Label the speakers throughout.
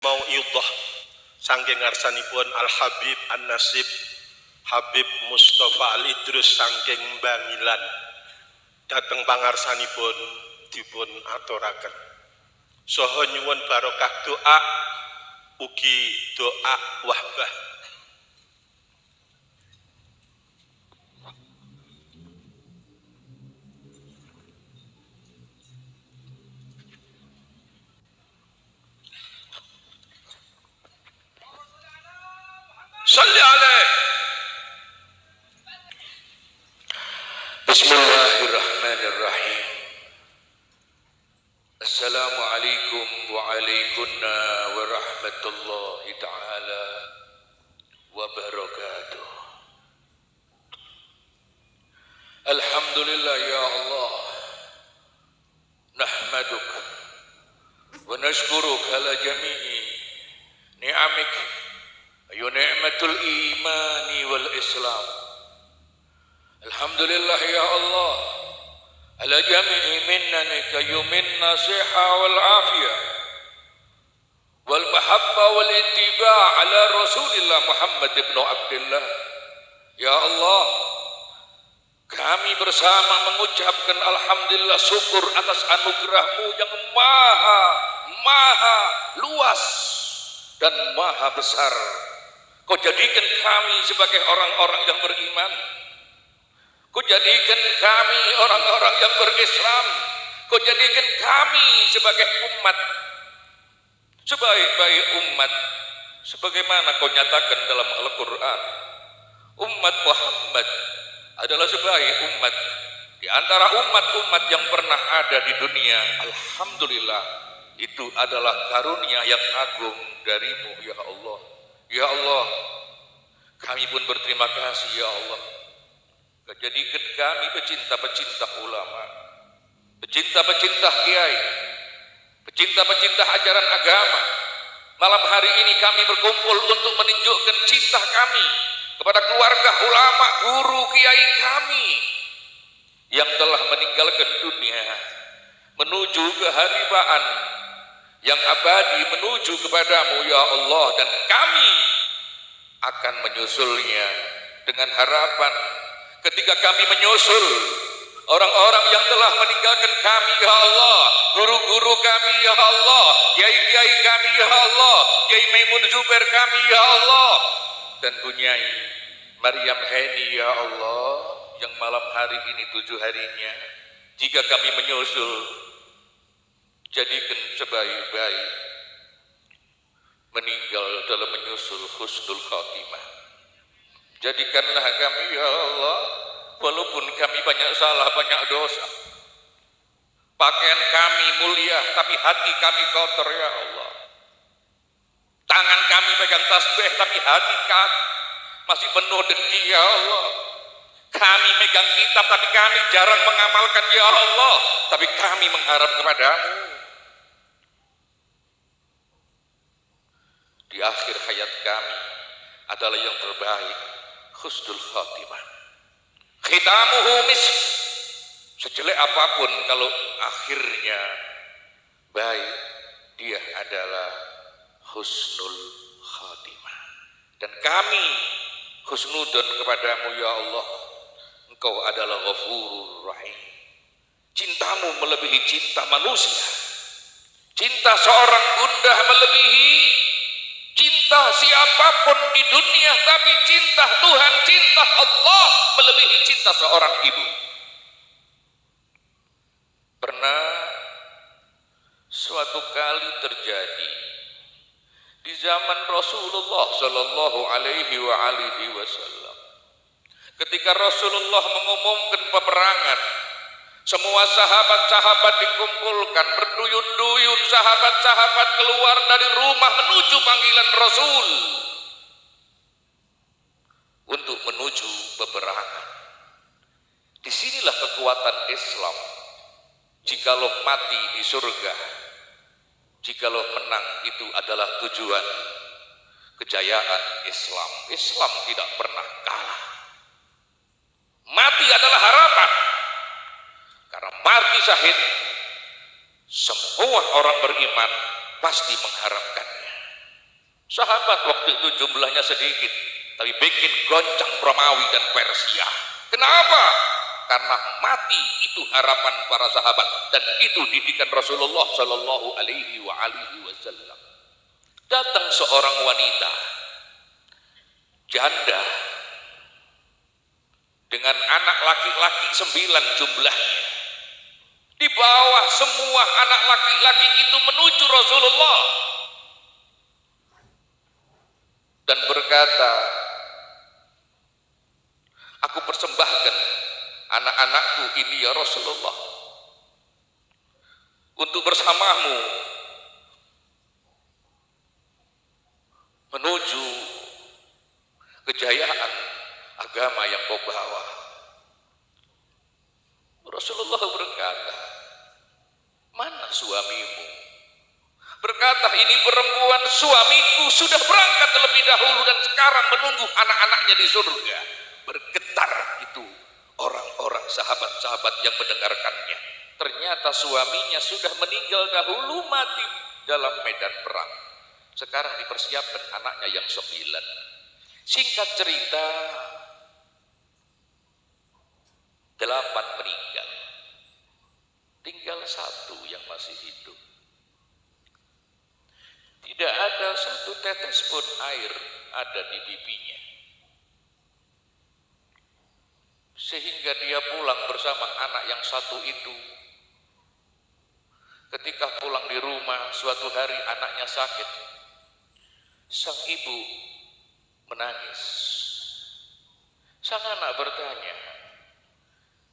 Speaker 1: Mau'idhah saking ngarsanipun Al Habib An Nasib Habib Mustafa Al Idrus saking Bangilan dateng pangarsanipun dipun aturaken saha nyuwun barokah doa ugi doa wahbah. Salli alaih.
Speaker 2: Bismillahirrahmanirrahim. Assalamualaikum waalaikumsalam warahmatullahi ta'ala wabarakatuh. Alhamdulillah ya Allah, nahmaduk wa nashkuruk ala jami'i ni'amik ayu ni'matul imani wal islam. Alhamdulillah ya Allah ala jami'i minnanika yumin nasiha wal afiyah wal mahabba wal ittiba' ala Rasulillah Muhammad ibn Abdullah. Ya Allah, kami bersama mengucapkan alhamdulillah syukur atas anugerah-Mu yang maha luas dan maha besar. Kau jadikan kami sebagai orang-orang yang beriman. Kau jadikan kami orang-orang yang berislam. Kau jadikan kami sebagai umat, sebaik-baik umat, sebagaimana Kau nyatakan dalam Al-Quran. Umat Muhammad adalah sebaik umat di antara umat-umat yang pernah ada di dunia. Alhamdulillah, itu adalah karunia yang agung dari-Mu ya Allah. Ya Allah, kami pun berterima kasih ya Allah. Jadikan kami pecinta-pecinta ulama, pecinta-pecinta kiai, pecinta-pecinta ajaran agama. Malam hari ini kami berkumpul untuk menunjukkan cinta kami kepada keluarga ulama, guru, kiai kami yang telah meninggalkan dunia menuju keharibaan yang abadi, menuju kepadamu ya Allah, dan kami akan menyusulnya dengan harapan ketika kami menyusul orang-orang yang telah meninggalkan kami ya Allah, guru-guru kami ya Allah, kiai-kiai kami ya Allah, Kiai Maimun Zubair kami ya Allah, dan Bunyai Maryam Heni ya Allah, yang malam hari ini 7 harinya jika kami menyusul, jadikan sebaik-baik meninggal dalam menyusul husnul khatimah. Jadikanlah kami ya Allah, walaupun kami banyak salah, banyak dosa, pakaian kami mulia tapi hati kami kotor ya Allah, tangan kami pegang tasbih tapi hati kami masih penuh dengki ya Allah, kami megang kitab tapi kami jarang mengamalkan ya Allah, tapi kami mengharap kepadamu di akhir hayat kami adalah yang terbaik, husnul khatimah. Khitamuhu misk, sejelek apapun kalau akhirnya baik, dia adalah husnul khatimah. Dan kami husnudun kepadamu ya Allah, Engkau adalah Ghafurur Rahim. Cintamu melebihi cinta manusia, cinta seorang bunda melebihi cinta siapapun di dunia, tapi cinta Tuhan, cinta Allah melebihi cinta seorang ibu. Pernah suatu kali terjadi di zaman Rasulullah Sallallahu Alaihi Wasallam, ketika Rasulullah mengumumkan peperangan, semua sahabat-sahabat dikumpulkan, berduyun-duyun sahabat-sahabat keluar dari rumah menuju panggilan Rasul untuk menuju peperangan. Disinilah kekuatan Islam. Jikalau mati di surga, jikalau menang itu adalah tujuan kejayaan Islam. Islam tidak pernah kalah. Mati adalah harapan. Karena mati syahid, semua orang beriman pasti mengharapkannya. Sahabat waktu itu jumlahnya sedikit, tapi bikin goncang Romawi dan Persia. Kenapa? Karena mati itu harapan para sahabat dan itu didikan Rasulullah Shallallahu Alaihi Wasallam. Datang seorang wanita janda dengan anak laki-laki 9 jumlahnya. Di bawah semua anak laki-laki itu menuju Rasulullah dan berkata, aku persembahkan anak-anakku ini ya Rasulullah untuk bersamamu menuju kejayaan agama yang kau bawa. Rasulullah berkata, mana suamimu? Berkata, ini perempuan suamiku sudah berangkat terlebih dahulu dan sekarang menunggu anak-anaknya di surga. Bergetar itu orang-orang sahabat-sahabat yang mendengarkannya. Ternyata suaminya sudah meninggal dahulu, mati dalam medan perang. Sekarang dipersiapkan anaknya yang 9. Singkat cerita, 8 meninggal, tinggal 1 yang masih hidup. Tidak ada satu tetes pun air ada di pipinya, sehingga dia pulang bersama anak yang 1 itu. Ketika pulang di rumah, suatu hari anaknya sakit. Sang ibu menangis. Sang anak bertanya,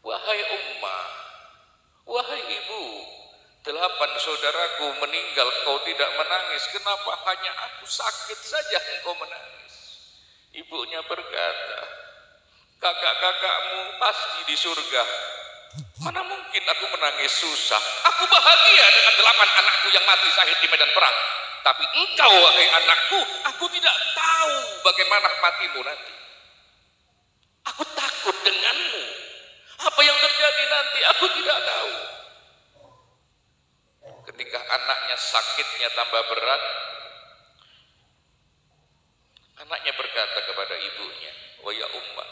Speaker 2: wahai ummah, wahai ibu, 8 saudaraku meninggal, kau tidak menangis, kenapa hanya aku sakit saja engkau menangis? Ibunya berkata, kakak-kakakmu pasti di surga, mana mungkin aku menangis susah, aku bahagia dengan 8 anakku yang mati syahid di medan perang. Tapi engkau wahai anakku, aku tidak tahu bagaimana matimu nanti. Aku takut denganmu. Apa yang terjadi nanti aku tidak tahu. Ketika anaknya sakitnya tambah berat, anaknya berkata kepada ibunya, wahai ummah,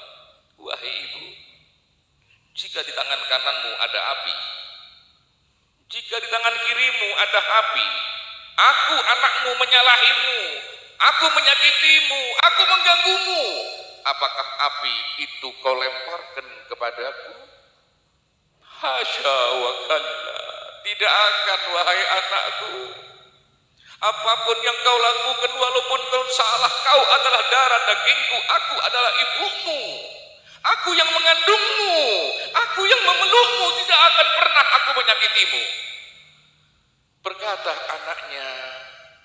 Speaker 2: wahai ibu, jika di tangan kananmu ada api, jika di tangan kirimu ada api, aku anakmu menyalahimu, aku menyakitimu, aku mengganggumu, apakah api itu kau lemparkan kepadaku? Hasya wa kalla, tidak akan wahai anakku. Apapun yang kau lakukan, walaupun kau salah, kau adalah darah dagingku, aku adalah ibumu, aku yang mengandungmu, aku yang memelukmu, tidak akan pernah aku menyakitimu. Berkata anaknya,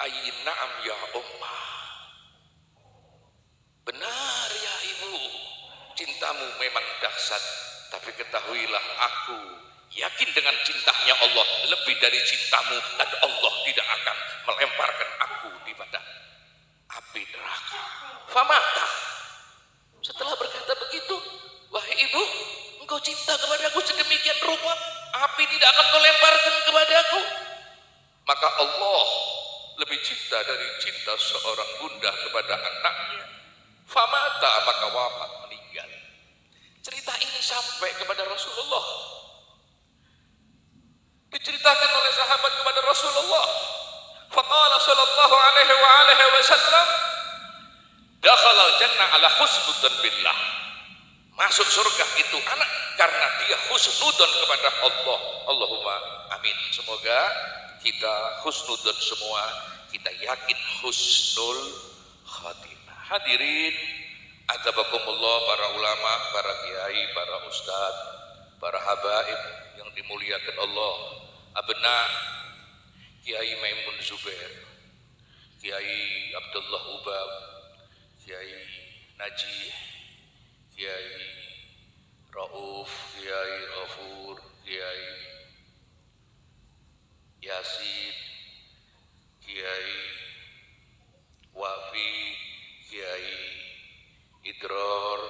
Speaker 2: ayyin na'am ya ummah, benar ya ibu, cintamu memang dahsyat, tapi ketahuilah aku yakin dengan cintanya Allah lebih dari cintamu, dan Allah tidak akan melemparkan aku di pada api neraka. Famata. Setelah berkata begitu, wahai ibu, engkau cinta kepadaku sedemikian rupa, api tidak akan kau lemparkan kepadaku. Maka Allah lebih cinta dari cinta seorang bunda kepada anaknya. Famata, maka wafat, meninggal. Cerita ini sampai kepada Rasulullah, diceritakan oleh sahabat kepada Rasulullah. Faqala sallallahu alaihi wasallam, dakhala jannah ala husnudzan billah. Masuk surga itu anak karena dia husnudzon kepada Allah. Allahumma amin. Semoga kita husnudzon semua, kita yakin husnul khatimah. Hadirin azabakumullah, para ulama, para kiai, para ustadz, para habaib yang dimuliakan Allah. Abna Kiai Maimun Zubair, Kiai Abdullah Ubab, Kiai Najih, Kiai Rauf, Kiai Ghafur, Kiai Yasin, Kiai Wafi, Kiai Idror,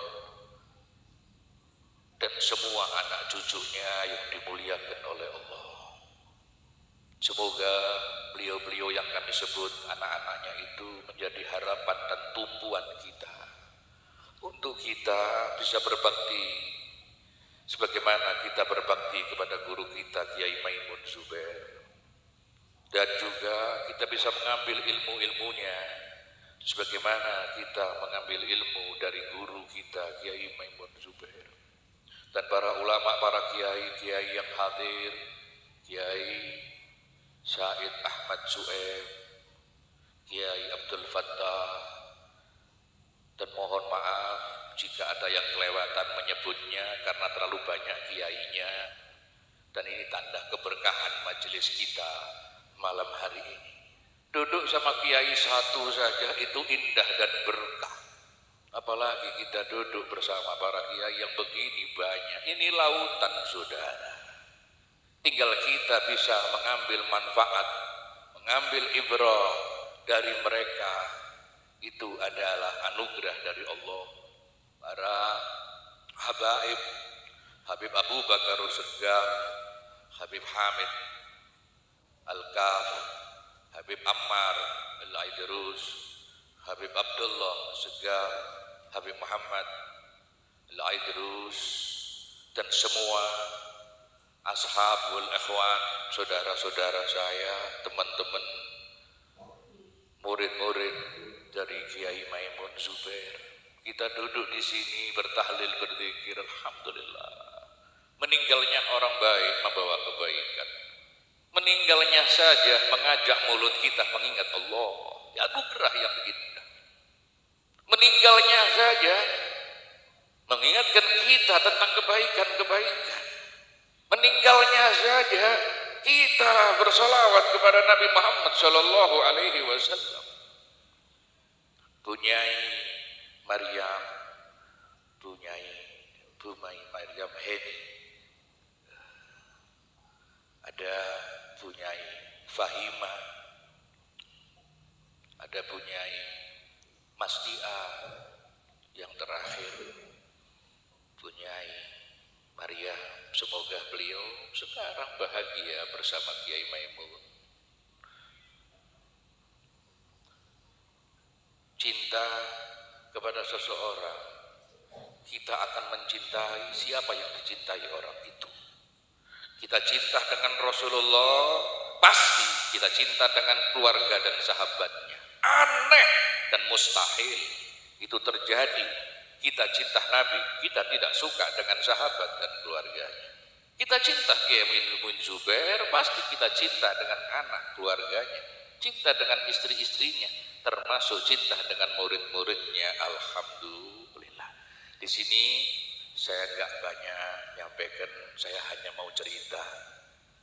Speaker 2: dan semua anak cucunya yang dimuliakan oleh Allah. Semoga beliau-beliau yang kami sebut anak-anaknya itu menjadi harapan dan tumpuan kita untuk kita bisa berbakti sebagaimana kita berbakti kepada guru kita Kiai Maimun Zubair, dan juga kita bisa mengambil ilmu-ilmunya sebagaimana kita mengambil ilmu dari guru kita Kiai Maimun Zubair. Dan para ulama, para kiai-kiai yang hadir, Kiai Said Ahmad Su'eb, Kiai Abdul Fattah, dan mohon maaf jika ada yang kelewatan menyebutnya karena terlalu banyak kiainya, dan ini tanda keberkahan majelis kita malam hari ini. Duduk sama kiai satu saja itu indah dan berkah, apalagi kita duduk bersama para kiai yang begini banyak. Ini lautan, saudara. Tinggal kita bisa mengambil manfaat, mengambil ibrah dari mereka. Itu adalah anugerah dari Allah. Para habaib, Habib Abu Bakar Segaf, Habib Hamid Al-Kaf, Habib Ammar Al-Aidrus, Habib Abdullah Segaf, Habib Muhammad Al-Aidrus, dan semua ashabul ikhwan, saudara-saudara saya, teman-teman, murid-murid dari Kiai Maimun Zubair. Kita duduk di sini bertahlil, berzikir, alhamdulillah. Meninggalnya orang baik membawa kebaikan. Meninggalnya saja mengajak mulut kita mengingat Allah. Ya, anugerah yang indah. Meninggalnya saja mengingatkan kita tentang kebaikan-kebaikan. Meninggalnya saja kita bersolawat kepada Nabi Muhammad Sallallahu Alaihi Wasallam. Bunyai Maryam, Bunyai Bumai Maryam Heni, ada Bunyai Fahima, ada Bunyai Masdia, yang terakhir Bunyai Maria. Semoga beliau sekarang bahagia bersama Kiai Maimun. Cinta kepada seseorang, kita akan mencintai siapa yang dicintai orang itu. Kita cinta dengan Rasulullah, pasti kita cinta dengan keluarga dan sahabatnya. Aneh dan mustahil itu terjadi. Kita cinta Nabi, kita tidak suka dengan sahabat dan keluarganya. Kita cinta Kiai Maimun Zubair, pasti kita cinta dengan anak keluarganya, cinta dengan istri-istrinya, termasuk cinta dengan murid-muridnya. Alhamdulillah. Di sini saya nggak banyak nyampaikan, saya hanya mau cerita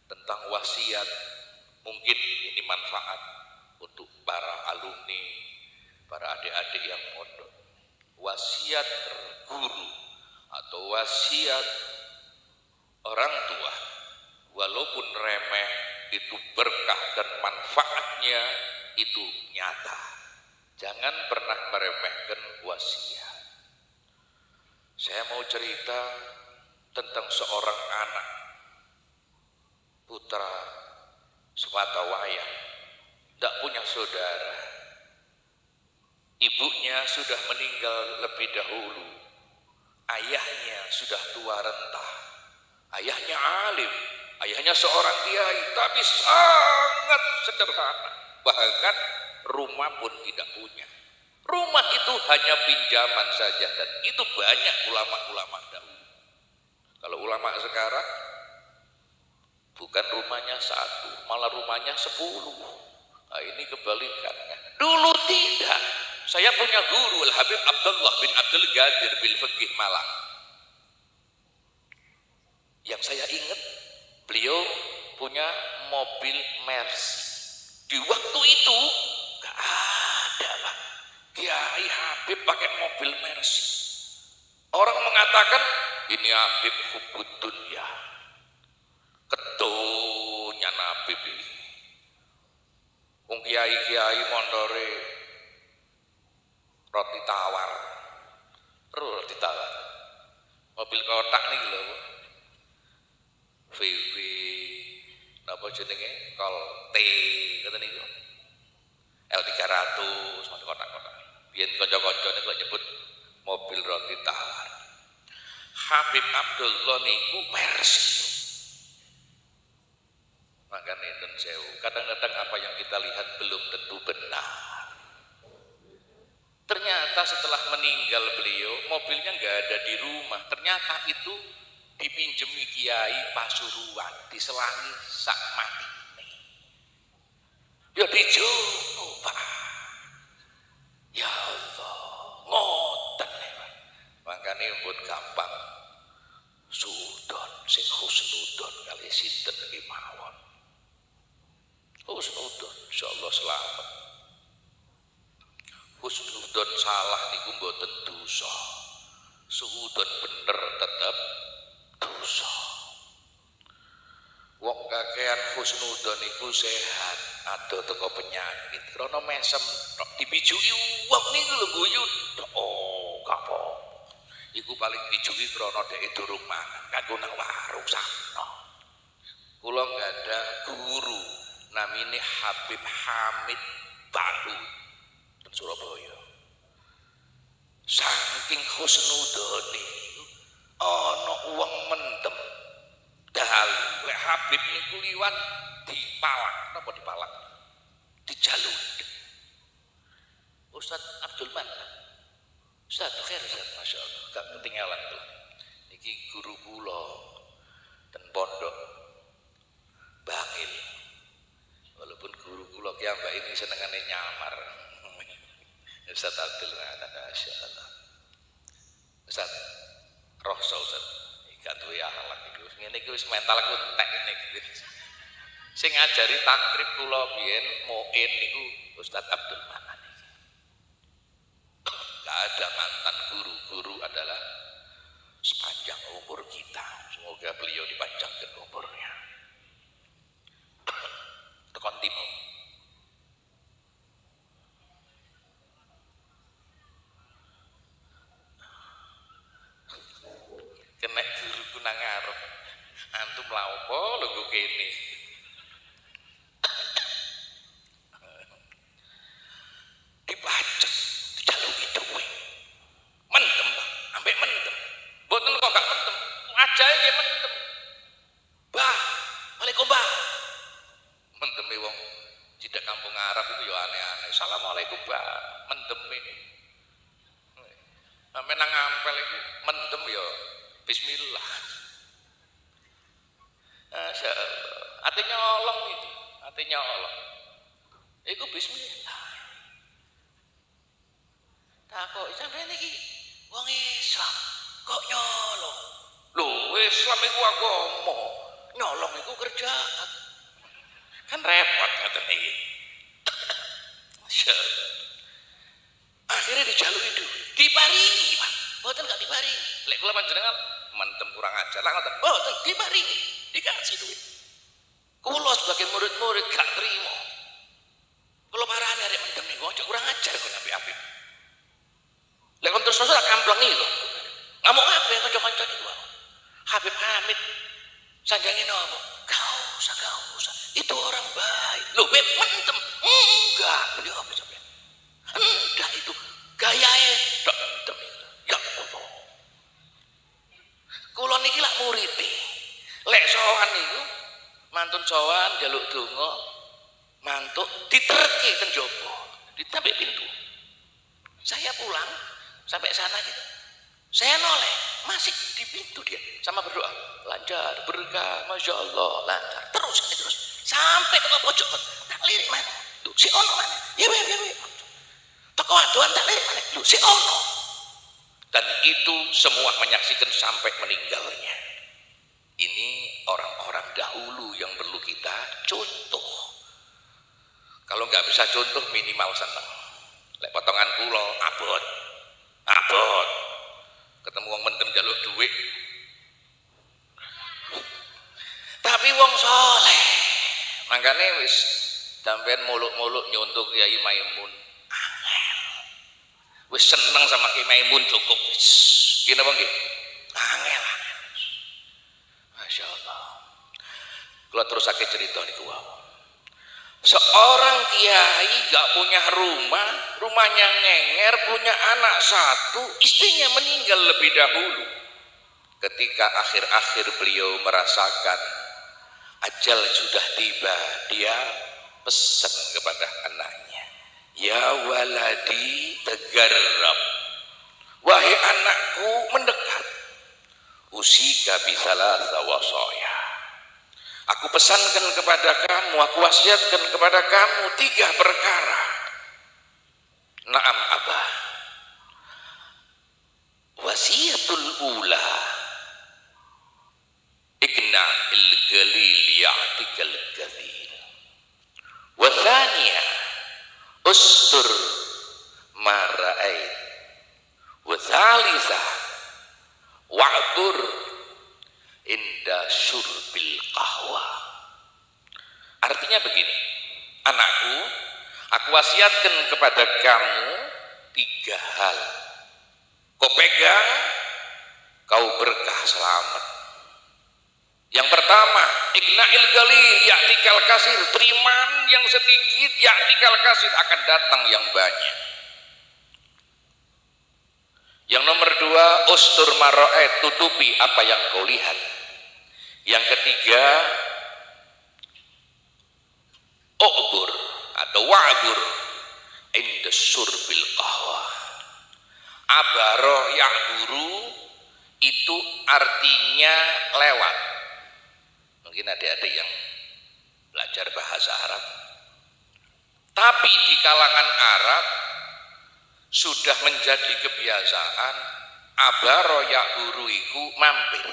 Speaker 2: tentang wasiat. Mungkin ini manfaat untuk para alumni, para adik-adik yang mondok. Wasiat guru atau wasiat orang tua, walaupun remeh, itu berkah dan manfaatnya itu nyata. Jangan pernah meremehkan wasiat. Saya mau cerita tentang seorang anak, putra sematawayang, tidak punya saudara. Ibunya sudah meninggal lebih dahulu. Ayahnya sudah tua renta. Ayahnya alim, ayahnya seorang kiai, tapi sangat sederhana. Bahkan rumah pun tidak punya. Rumah itu hanya pinjaman saja, dan itu banyak ulama-ulama dahulu. Kalau ulama sekarang bukan rumahnya satu, malah rumahnya 10. Nah, ini kebalikannya. Dulu tidak. Saya punya guru Al-Habib Abdullah bin Abdul Qadir bil Fiqih Malang. Yang saya ingat, beliau punya mobil Mercy. Di waktu itu gak ada lah Kiai Habib pakai mobil Mercy. Orang mengatakan ini Habib hubbud dunya, ketunya Nabi ini. Wong kiai-kiai montore roti tawar, roti tawar, mobil kotak nih lho, VW, apa jenenge, Kol T, kata nih, 100 kotak-kotak. Biyen kanca-kancane kok nyebut mobil roti tawar. Habib Abdullah niku Mercy. Makanya nun sewu, kadang-kadang apa yang kita lihat belum tentu benar. Ternyata setelah meninggal beliau, mobilnya nggak ada di rumah. Ternyata itu dipinjemi Kiai Pasuruan, diselangi sak mati. Ya dijogo Pak. Ya Allah, ngoten Pak. Makanya buat gampang. Sudon, sing husnudon kali sinten iki mawon. Husnudon, insyaallah selamat. Husnudon salah niku mboten dosa. Suudon bener tetep dosa. Wong kakean husnudon iku sehat, ado teko penyakit. Krana mesem dipijuki wong niku lho guyu. Oh, kapok. Iku paling dijuki krana dhek durung mangan, kanggo nang warung sakno. Kula nggada guru namine Habib Hamid Baru ten Surabaya. Saking husnudone ana wong mendem dalu lek Habib niku liwat dipalak, napa dipalak? Dijaluk. Ustaz Abdul Manan. Ustaz khair Ustaz, masyaallah, gak ketinggalan tuh. Niki guru kula ten pondok Bangil. Walaupun guru kula ki ambak ini senengane nyamar. Ustaz Abdul Manan, masyaallah. Ustaz Rohso Ustaz, gak duwe akhlak iku. Ngene iki wis mental ku entek niku. Sing ngajari takrib kula biyen muin niku Ustaz Abdul Manan. Gak ada mantan guru-guru adalah sepanjang umur kita. Semoga beliau dipanjangkan umurnya. Tekon timo. Kena guruku nang ngarep. Antum lha opo lho nggo kene. Dipacek, dijaluki duwe. Mendem, ambek mendem. Mboten kok gak mendem. Ajae nggih mendem. Bah, Waalaikumsalam. Mendeme wong cidak kampung Arab itu ya aneh-aneh. Assalamualaikum, Mbak. Mendem ini. Sampe nang ampel iku mendem ya bismillah. Masyaallah. Ate nyolong itu, ate nyolong. Iku bismillah. Takok sampeyan iki wong Islam kok nyolong? Lho, Islam iku agama, nyolong iku kerjaan. Kan repot ngoten iki. Masyaallah. Akhirnya dijaluki duit, diparingi, Pak. Mboten gak diparingi. Lek kula panjenengan mentem kurang ajar, lah ngoten. Mboten diparingi, dikasih duit. Kula sebagai murid-murid gak terima. Kula parani arek mendem niku aja kurang ajar kok nyampe apik. Lek kon terus kampleng iki lho. Ngamuk kabeh kanca-kanca niku. Habib Hamid sanjange nopo? Gak usah. Itu orang baik. Lho, Beb, mentem. Enggak, beliau apa sampean? Enggak itu gayae tok mentem. Ya Allah. Kula niki lak murite. Lek sowan niku mantun sowan njaluk donga, mantuk diterke ten jaba, ditabek pintu. Saya pulang sampai sana gitu. Saya noleh, masih di pintu dia sama berdoa, lancar, berkah, masya Allah, lancar, terus sampai ke pojok. Tak lirik mana? Tuh si ono mana? Ya. Toko aduan tak lirik mana? Tuh si ono. Dan itu semua menyaksikan sampai meninggalnya. Ini orang-orang dahulu yang perlu kita contoh. Kalau nggak bisa contoh minimal seneng. Lek potongan pulau abot. Ketemu wong mendem jaluk duit. Tapi wong soleh. Makanya wis sampean muluk-muluk nyontoh Kiai Maimun. Angel. Wis seneng sama Kiai Maimun cukup wis. Gini apa nggih? Angel. Masya Allah. Kalau terus sakit cerita niku wae. Seorang kiai gak punya rumah, rumahnya ngenger, punya anak satu, istrinya meninggal lebih dahulu. Ketika akhir-akhir beliau merasakan ajal sudah tiba, dia pesan kepada anaknya, ya waladi tagarrab, wahai anakku mendekat, usika bisalasa wasaya, aku pesankan kepada kamu, aku wasiatkan kepada kamu 3 perkara. Naam abah. Wasiatul ula, ikna il galil ya'tikal galil. Wathaniya, ustur mara'ait. Wathalitha, wa'bur inda syurbil qahwa. Artinya begini, anakku, aku wasiatkan kepada kamu 3 hal. Kau pegang, kau berkah selamat. Yang pertama, ikna'il galil ya'tikal kasir, teriman yang sedikit, ya'tikal kasir, akan datang yang banyak. Yang nomor 2, ustur mara'at, tutupi apa yang kau lihat. Yang ketiga, u'bur atau wa'bur inda surbil qahwa. Abaroh ya'buru itu artinya lewat. Mungkin adik-adik yang belajar bahasa Arab, tapi di kalangan Arab sudah menjadi kebiasaan abaro ya'buru iku mampir.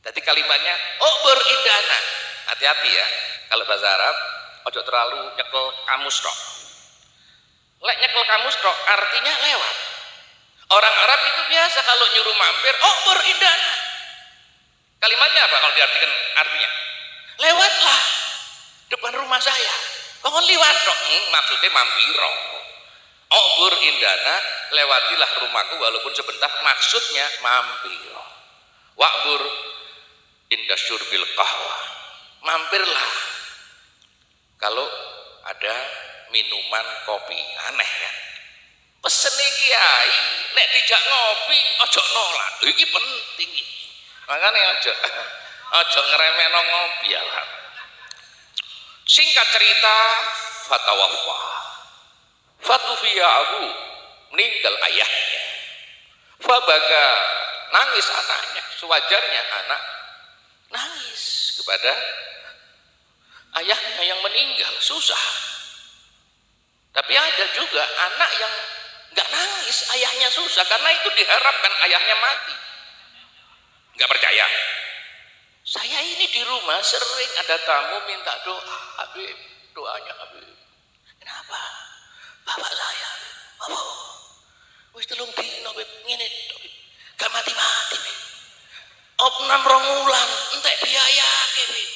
Speaker 2: Jadi kalimatnya u'bur indana. Hati-hati ya, kalau bahasa Arab ojo terlalu nyekel kamus tok. Lek nyekel kamus tok artinya lewat. Orang Arab itu biasa kalau nyuruh mampir u'bur indana. Kalimatnya apa kalau diartikan artinya? Lewatlah depan rumah saya. Kau liwat dong, maksudnya mampiro. U'bur indana, lewatilah rumahku walaupun sebentar, maksudnya mampiro. Wa'bur inda syurbil qahwa, mampirlah kalau ada minuman kopi. Aneh kan? Pesene kiai nek dijak ngopi ojo nolak. Iki penting iki. Makanya ojo ngeremehno ngopi ya. Singkat cerita, fatawaffa, fatufiya abu, meninggal ayahnya. Fabaga, nangis anaknya. Sewajarnya anak nangis kepada ayahnya yang meninggal, susah. Tapi ada juga anak yang nggak nangis, ayahnya susah, karena itu diharapkan ayahnya mati. Nggak percaya. Saya ini di rumah sering ada tamu minta doa, Habib, doanya Habib. Kenapa? Bapak saya, Bapak, wis 3 dino Habib, ngene Habib, gak mati-mati Habib. Opnam 2 wulan, entek biaya Habib.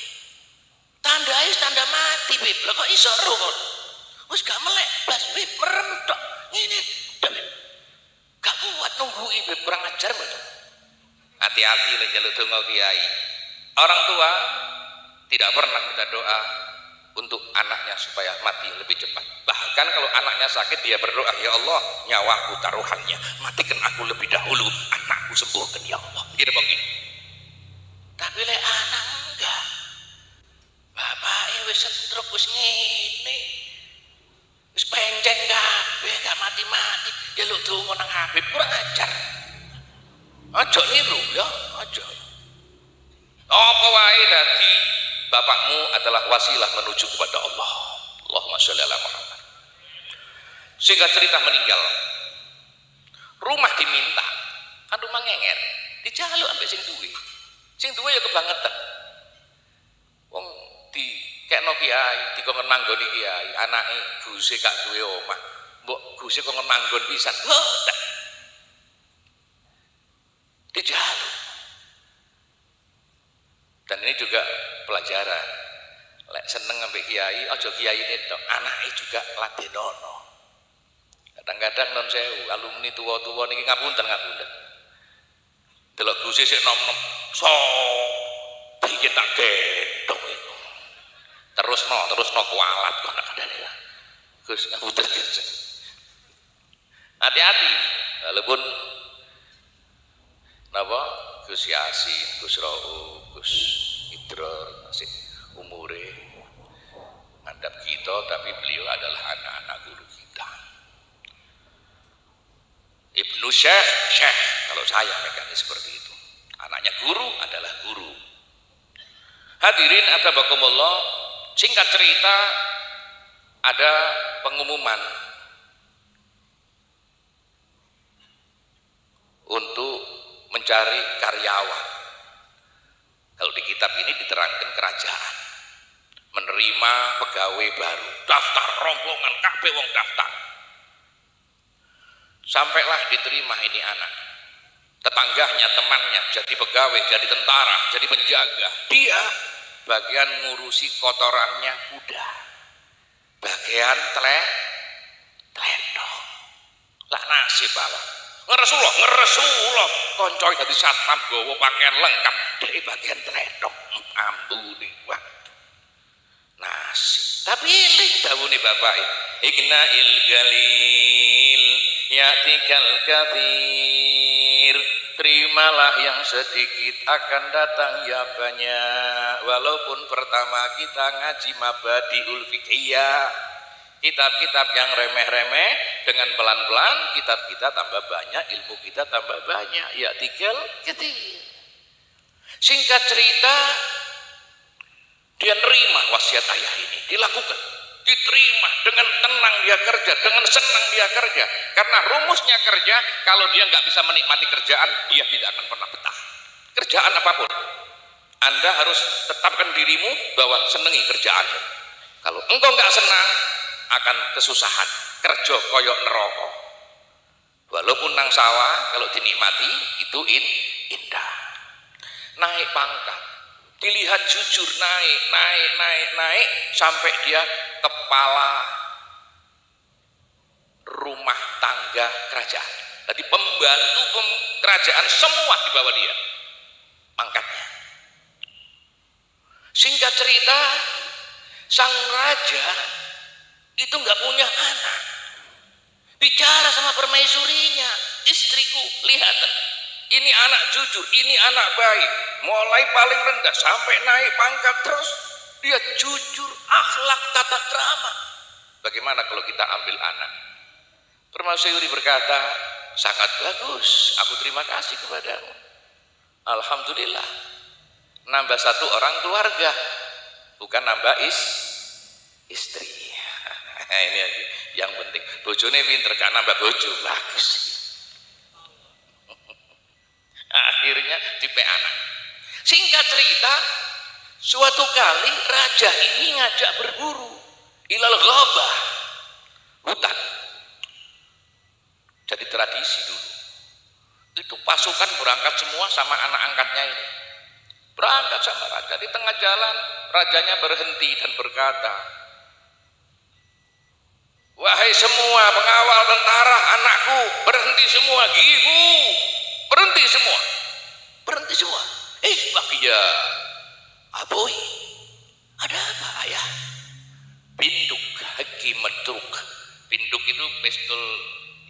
Speaker 2: Tanda mati Habib, lah kok iso ro kok. Wis gak melek, blas Habib, merem tok. Ngene Habib. Gak kuat nunggu Habib, kurang ajar betul. Hati-hati lek njaluk donga kiai. Orang tua tidak pernah minta doa untuk anaknya supaya mati lebih cepat. Bahkan kalau anaknya sakit dia berdoa, ya Allah, nyawaku taruhannya, matikan aku lebih dahulu, anakku sembuhkan ya Allah. Gitu bang. Tapi lek anak enggak, bapaknya wis stroke wis ngene, wis penceng kabeh, gak mati-mati, njaluk donga nang Habib, kurang ajar. Aja niru ya, aja. Apa wae dadi bapakmu adalah wasilah menuju kepada Allah. Allahumma sholli ala Muhammad. Sehingga cerita meninggal. Rumah diminta, kan rumah ngenger, dijaluk ambek sing duwe. Sing duwe ya kebangetan. Wong di kekno kiai, dikon manggoni kiai, anake guse gak duwe omah. Mbok guse kok manggon pisan. Boten. Dijaluk. Dan ini juga pelajaran. Lek seneng ambek kiai, aja kiai netok, anake juga ladenono. Kadang-kadang non sewu, alumni tua-tua niki ngapunten. Delok guse sik nom-nom, sok bikin tak gendong itu. terus no kualat kok nak ada ya. Gus ngapunten Gus. Hati-hati walaupun napa Gus Yasin, Gus Rauf, Gus Idror masih umure ngadap kita, tapi beliau adalah anak-anak guru kita. Ibnu Syekh, kalau saya megangnya seperti itu. Anaknya guru adalah guru. Hadirin athabakumullah, singkat cerita ada pengumuman untuk mencari karyawan. Kalau di kitab ini diterangkan kerajaan menerima pegawai baru, daftar rombongan kabeh wong daftar. Sampailah diterima ini anak. Tetangganya, temannya jadi pegawai, jadi tentara, jadi penjaga. Dia bagian ngurusi kotorannya kuda, bagian telendong. Lah nasib bawa ngeresuloh koncoy dadi satpam gowo pakaian lengkap dari bagian telendong. Ampuni wah nasib. Tapi eling dawuhne bapak Igna ilgalil yatikal kathir, terimalah yang sedikit akan datang ya banyak. Walaupun pertama kita ngaji Mabadiul Fiqhiyah, kitab-kitab yang remeh-remeh, dengan pelan-pelan kitab kita tambah banyak, ilmu kita tambah banyak. Ya tinggal ketir. Singkat cerita, dia nerima wasiat ayah ini, dilakukan, diterima dengan tenang dia kerja, dengan senang dia kerja. Karena rumusnya kerja, kalau dia nggak bisa menikmati kerjaan, dia tidak akan pernah betah. Kerjaan apapun, Anda harus tetapkan dirimu bahwa senangi kerjaanmu. Kalau engkau nggak senang, akan kesusahan. Kerja koyok neraka. Walaupun nang sawah, kalau dinikmati itu indah. Naik pangkat, dilihat jujur naik sampai dia kepala rumah tangga kerajaan. Jadi pembantu kerajaan semua di bawah dia pangkatnya. Singkat cerita, sang raja itu nggak punya anak. Bicara sama permaisurinya, istriku, lihat, ini anak jujur, ini anak baik, mulai paling rendah sampai naik pangkat terus, dia jujur, akhlak, tata krama. Bagaimana kalau kita ambil anak? Permaisuri berkata, sangat bagus, aku terima kasih kepadamu. Alhamdulillah, nambah satu orang keluarga, bukan nambah istri. Ini aja yang penting. Bojone pinter, gak nambah bojo, bagus. Akhirnya tipe anak. Singkat cerita, suatu kali raja ini ngajak berburu ilal ghabah, hutan. Jadi tradisi dulu. Itu pasukan berangkat semua sama anak angkatnya ini. Berangkat sama raja. Di tengah jalan rajanya berhenti dan berkata, wahai semua pengawal tentara anakku, berhenti semua, gihu, berhenti semua. Bakia, aboy, ada apa ayah? Pinduk, hakim medruk. Pinduk itu pistol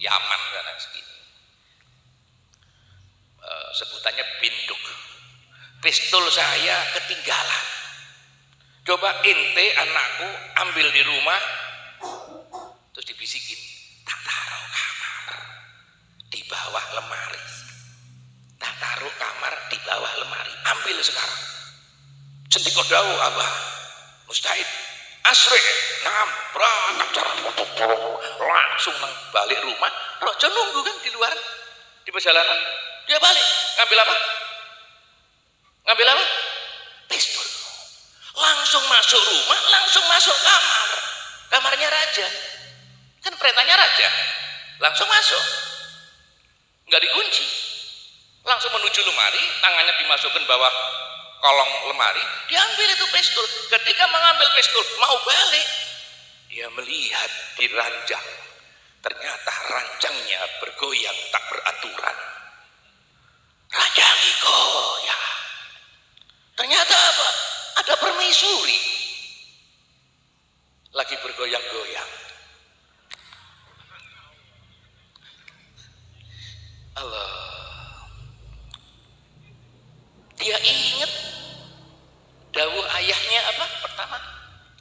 Speaker 2: Yaman sana segini. Sebutannya pinduk. Pistol saya ketinggalan. Coba ente anakku ambil di rumah, terus dibisikin, tak taruh kamar di bawah lemari, tak taruh kamar di bawah lemari, ambil sekarang. Sendiko dawu abah mustahid asri nam berangkat langsung nang balik rumah. Rojo nunggu kan di luar di perjalanan, dia balik ngambil apa pistol. Langsung masuk rumah, langsung masuk kamarnya raja. Kan perintahnya raja, langsung masuk, nggak dikunci, langsung menuju lemari, tangannya dimasukkan bawah kolong lemari, diambil itu pistol. Ketika mengambil pistol mau balik, dia melihat di ranjang, ternyata ranjangnya bergoyang tak beraturan. Ranjang goyang, ternyata apa? Ada permaisuri lagi bergoyang-goyang. Allah, dia ingat dawuh ayahnya apa? Pertama,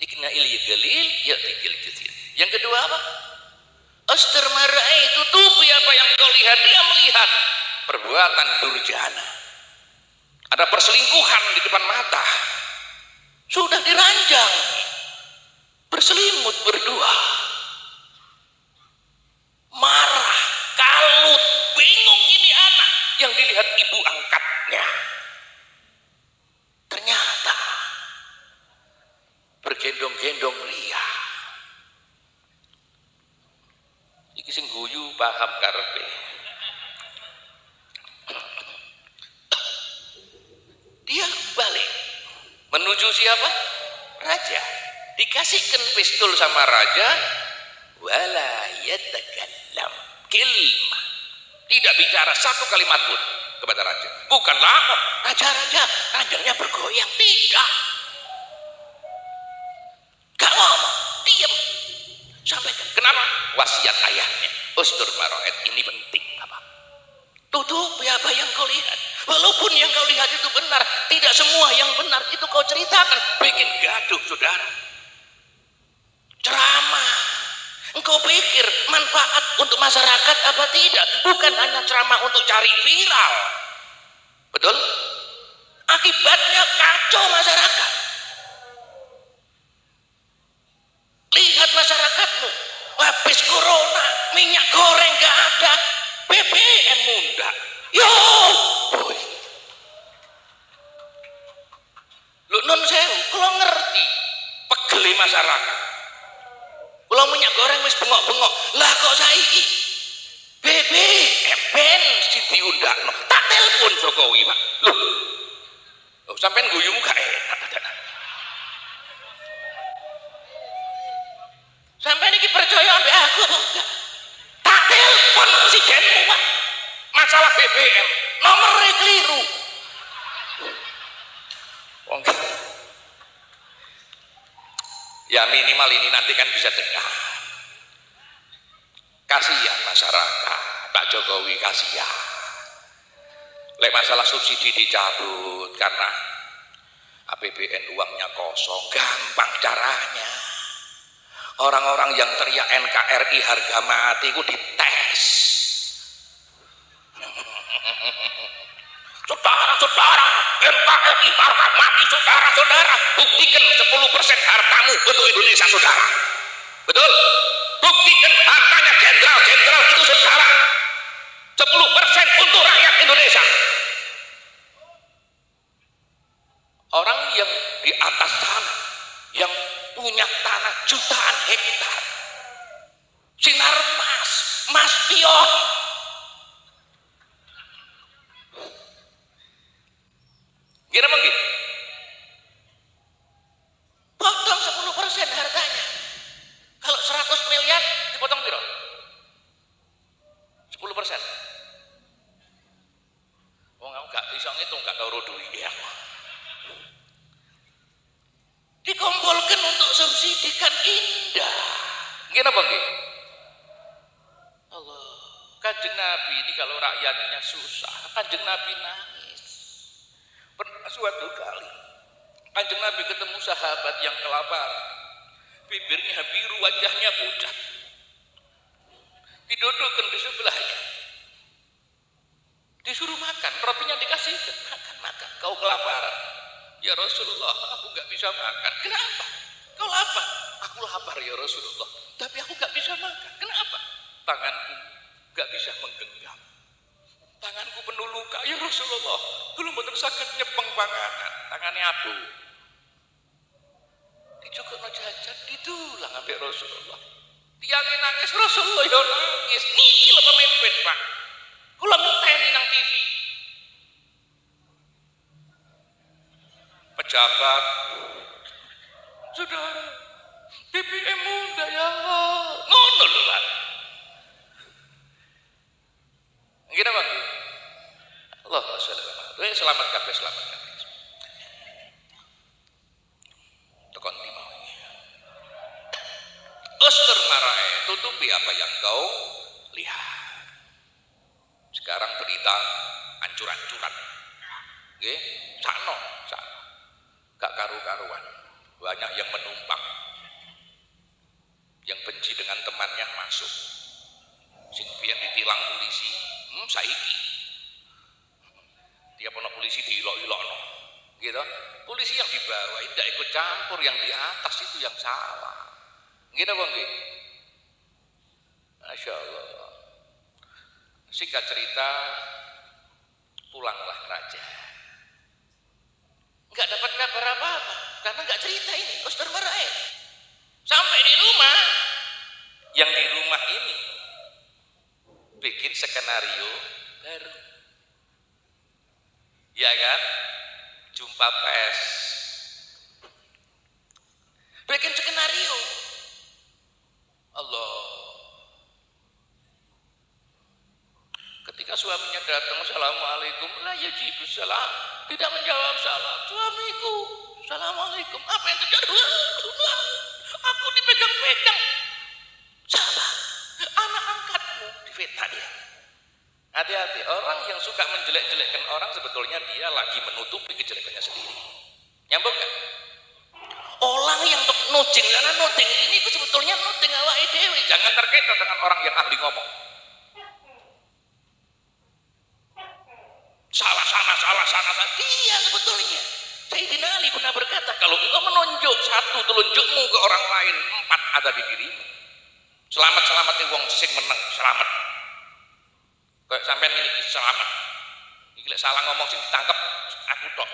Speaker 2: ikna ilil galil ya tikil kecil. Yang kedua apa? Astar marai, tutupi apa yang kau lihat. Dia melihat perbuatan durjana, ada perselingkuhan di depan mata, sudah diranjang, berselimut berdua, marah, kalut, bingung ini anak yang dilihat ibu angkatnya. Ternyata bergendong-gendong Lia. Iki sing guyu paham karepe. Dia balik menuju siapa? Raja. Dikasihkan pistol sama raja, wala yatakallam kilmah. Tidak bicara satu kalimat pun kepada raja. Bukan lapor, raja-raja, rajanya bergoyang. Tidak. Gak ngomong, diam. Sampaikan. Kenapa? Wasiat ayahnya. Ustur maroet, ini penting. Apa? Tutupi apa yang kau lihat. Walaupun yang kau lihat itu benar, tidak semua yang benar itu kau ceritakan. Bikin gaduh, saudara. Ceramah. Engkau pikir manfaat untuk masyarakat apa tidak? Bukan hanya ceramah untuk cari viral. Betul? Akibatnya kacau masyarakat. Lihat masyarakatmu. Habis corona, minyak goreng gak ada, BBM mundak. Yo, boy. Lu non sewu, kalau ngerti pegeli masyarakat. Kalau minyak goreng wis bengok-bengok, lah kok saiki BBM bensin diundakno. Tak telepon Jokowi, Pak. Loh, sampean guyumu gak enak. Sampean iki percaya ambek aku apa enggak? Tak telepon presidenmu, Pak. Masalah BBM, nomornya keliru. Wong ya minimal ini nanti kan bisa dengar. Kasihan masyarakat, Pak Jokowi kasihan. Lek masalah subsidi dicabut karena APBN uangnya kosong, gampang caranya. Orang-orang yang teriak NKRI harga mati itu dites. Saudara-saudara, NKRI harga mati, saudara-saudara. Buktikan 10% hartamu untuk Indonesia, saudara. Betul? Buktikan hartanya jenderal-jenderal itu, saudara. 10% untuk rakyat Indonesia. Orang yang di atas sana, yang punya tanah jutaan hektar, sinar mas pion, gimana mungkin? Potong 10% hartanya. Kalau 100 miliar dipotong piro? 10%. Wong aku gak iso ngitung, gak karo duit ya. Dikumpulkan untuk subsidi kan indah. Gimana bang? Allah, Kanjeng Nabi ini kalau rakyatnya susah, Kanjeng Nabi nangis. Pernah suatu kali Kanjeng Nabi ketemu sahabat yang kelaparan, bibirnya biru, wajahnya pucat, didudukkan di sebelahnya, disuruh makan, rotinya dikasihkan, makan, kau kelaparan. Ya Rasulullah, aku gak bisa makan. Kenapa? Kau lapar? Aku lapar ya Rasulullah, tapi aku gak bisa makan. Kenapa? Tanganku gak bisa menggenggam, tanganku penuh luka ya Rasulullah. Belum betul sakit nyepeng panganan, tangannya abu. Dicukup jajan, ditulang sampai Rasulullah. Tiangnya nangis, Rasulullah ya nangis. Niki lah pemimpin Pak. Kula ngenteni nang TV. Pejabat, saudara, BBM muda ya Allah, ngono lho Pak. Gimana Bang? Allahumma sholli ala Muhammad. Selamat kabeh, selamat kabeh. Tekon timau. menutupi apa yang kau lihat. Sekarang berita ancur-ancuran. Nggih, sakno. Gak karu-karuan. Banyak yang menumpang. Yang benci dengan temannya masuk. Sing biyen ditilang polisi, saiki. Dia pernah polisi diilok-ilokno. Gitu. Polisi yang di bawah tidak ikut campur, yang di atas itu yang salah. Gitu Bang nggih. Masya Allah. Singkat cerita, pulanglah raja. Enggak dapat kabar apa-apa karena enggak cerita ini. Ustaz Maraid. Sampai di rumah, yang di rumah ini bikin skenario baru. Ya kan? Jumpa pers. Bikin skenario. Allah. Ketika suaminya datang, assalamualaikum, la yajibus salam, tidak menjawab salam. Suamiku, assalamualaikum, apa yang terjadi? Aku dipegang-pegang. Siapa? Anak angkatmu, difitnah dia. Hati-hati, orang yang suka menjelek-jelekkan orang sebetulnya dia lagi menutupi kejelekannya sendiri. Nyambung gak? Orang yang nuding, karena nuding ini sebetulnya nuding awake dhewe, jangan terkait dengan orang yang ahli ngomong. Salah sana. Iya sebetulnya. Sayyidina Ali pernah berkata, kalau engkau menunjuk satu telunjukmu ke orang lain, 4 ada di dirimu. Selamat wong sing menang, selamat. Kayak sampean miliki selamat. Iki lek salah ngomong sing ditangkep aku tok.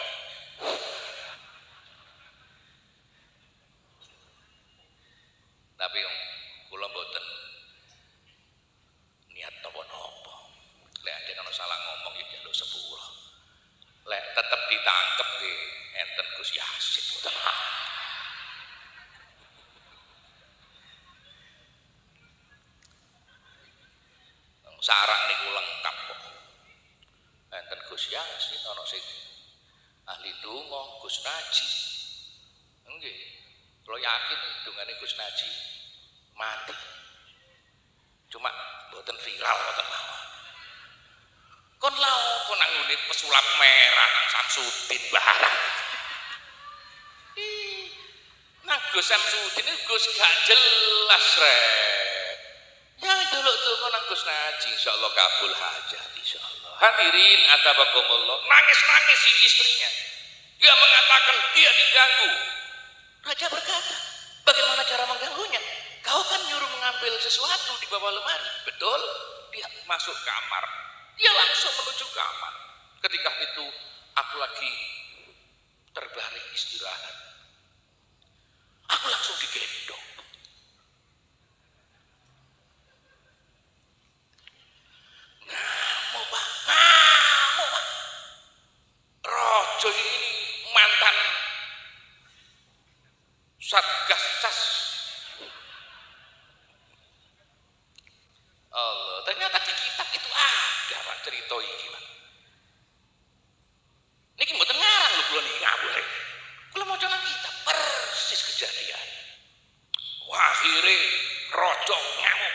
Speaker 2: Tapi kula mboten niat napa-napa. Lek ana salah ngomong ya jaluk sepuro. Lek tetep ditangkep nggih enten Gus Yasin. Sarang niku lengkap kok. Enten Gus Yasin, ana sing ahli donga, Gus Naji. Nggih. Kula yakin dongane Gus Naji mati. Cuma mboten viral mboten mawon. Kon laopo nang ngene pesulap merah nang Samsudin barang. Nang Gus Samsudin Gus gak jelas rek. Yang delok donga nang Gus Naji insyaallah kabul hajat insyaallah. Hadirin atabakumullah, nangis-nangis si istrinya. Dia mengatakan dia diganggu. Raja berkata, bagaimana cara mengganggunya? Kau kan nyuruh mengambil sesuatu di bawah lemari. Betul? Dia masuk kamar. Dia langsung menuju kamar. Ketika itu aku lagi terbaring istirahat. Aku langsung digendong. Ngamuk Pak. Rojo ini mantan Satgas Cas. Allah, ternyata di kitab itu ada Pak cerita iki Pak. Niki mboten ngarang lho kula niki ngawur. Kula maca nang kitab persis kejadian. Akhire rojo ngamuk.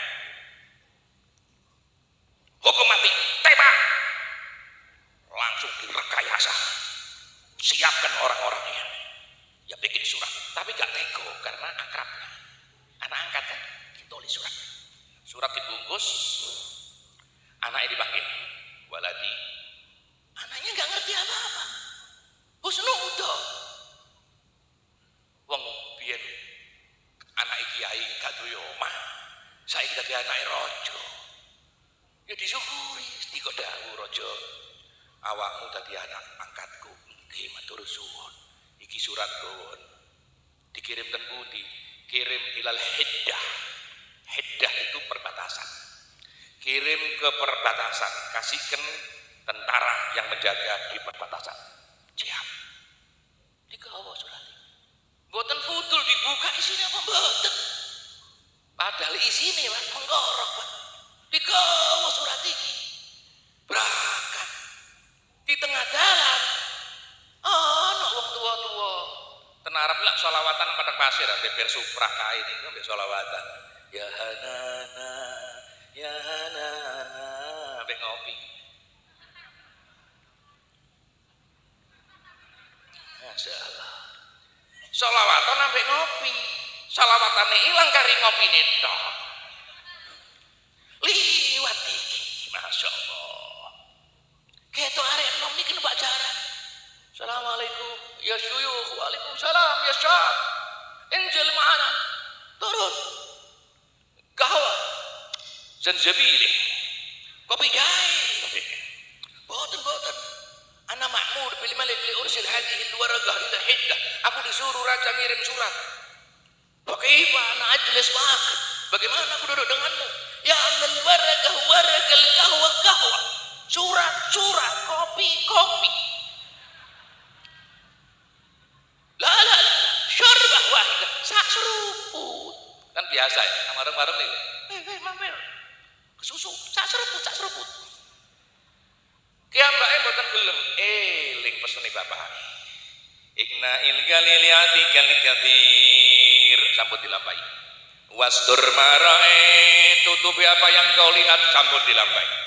Speaker 2: Hukum mati, tembak. Langsung direkayasa. Siapkan orang-orangnya. Ya bikin surat, tapi gak tego karena akrabnya. Anak angkat kan ditulis surat. Surat dibungkus, anaknya dipanggil. Waladi. Anaknya gak ngerti apa-apa. Husnuudzon. Wong biyen anak kiai gak duwe omah. Saiki dadi anake raja. Ya disyukuri, tiga dawuh raja. Awakmu dadi anak angkatku. Nggih matur suwun. Iki surat kawon. Dikirim ten pundi? Kirim ilal hiddah. Hiddah itu perbatasan. Kirim ke perbatasan, kasihkan tentara yang menjaga di perbatasan. Siap. Digawa surat. Mboten fudul dibuka isinya apa mboten. Padahal isine Pak menggorok Pak. Digawa surat iki. Berangkat. Di tengah jalan. Ono wong tua-tua. Ten Arab lak selawatan padang pasir beber suprah ini ambek selawatan. Ya hanana, ya hanana, ambek ngopi. Masya Allah. Selawatan ambek ngopi. Selawatane ilang kari ngopine tok. Liwat iki, Masya Allah. Ketok arek enom niki numpak jaran. Assalamualaikum ya syuyukh. Waalaikumsalam ya syab. Injil ma'ana. Turun. Kahwa. Zanjabili. Kopi jahe. Boten. Ana ma'mur bil malik li ursil hadhihi al-waraqah ila hiddah. Aku disuruh raja ngirim surat. Bagaimana ana ajlis ma'ak? Bagaimana aku duduk denganmu? Ya amal waraqah waraqal kahwa. Surat, kopi. La, syurbah wahidah, sak seruput. Kan biasa ya, sama warung-warung nih. Mampir. Kesusu, sak seruput. Kiambake mboten gelem, eling pesene bapak. Ikna ilgaliliati kalikatir, sampun dilampahi. Wastur marae, tutupi apa yang kau lihat, sampun dilampahi.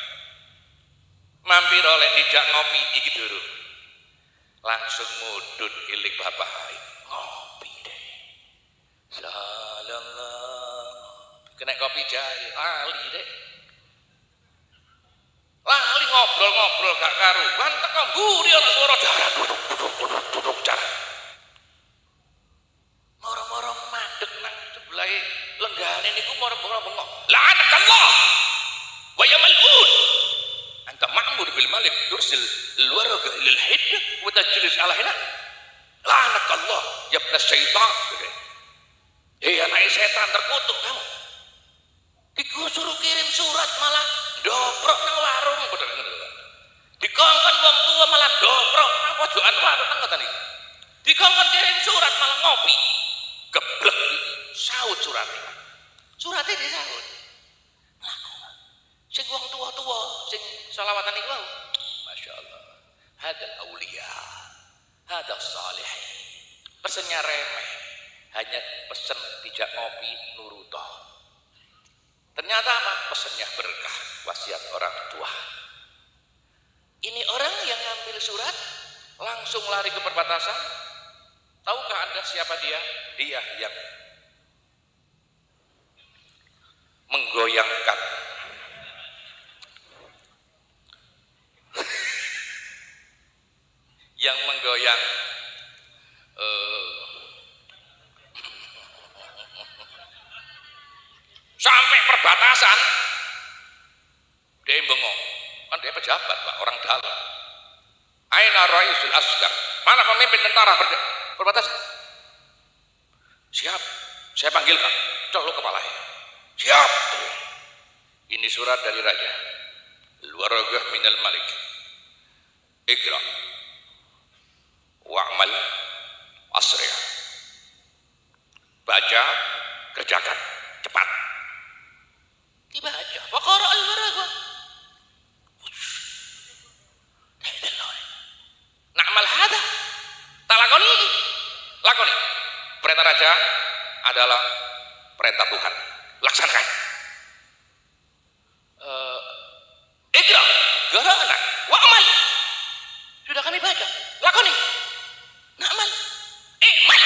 Speaker 2: Mampir oleh dijak ngopi iki durung. Langsung mudun ilik bapak ngopi deh. Salallah. Kena kopi jahe ali deh. Lali ngobrol gak karuan teko mburi ana swara jaran duduk jaran. Moro-moro madeg nang sebelahe lenggane niku moro-moro bengok. La'anakallah wa ya mal'un. Anta ma'mur bil malik tursil al-warqa ila al-hiddah wa tajlis ala hina. La'anakallah ya ibn syaitan. Anak setan terkutuk kamu. Disuruh kirim surat malah dobrok nang warung bener ngono. Dikongkon wong tua malah dobrok nang pojokan warung nang ngoten iki. Dikongkon kirim surat malah ngopi. Geblek saut surate. Surate disaut. Sing wong tua-tua sing selawatan iku wae. Masyaallah. Hadal auliya. Hadal salihin. Pesennya remeh. Hanya pesen dijak ngopi nurutoh. Ternyata apa? Pesennya berkah, wasiat orang tua. Ini orang yang ngambil surat langsung lari ke perbatasan. Tahukah Anda siapa dia? Dia yang menggoyangkan sampai perbatasan. Dia bengong, kan dia pejabat Pak, orang dalam. Aina raisul askar, mana pemimpin tentara perbatasan? Siap, saya panggilkan. Colok kepalanya. Siap. Ini surat dari raja. Al-waraqah minal malik. Ikra wa'mal asri'. Baca, kerjakan, cepat. Dibaca. Faqara al-waraqah. Na'mal hada. Tak lakoni. Lakoni. Perintah raja adalah perintah Tuhan. Laksanakan. Ikra, gara'na, wa'mal. Sudah kami baca. Lakoni. Na'mal. Ikmal.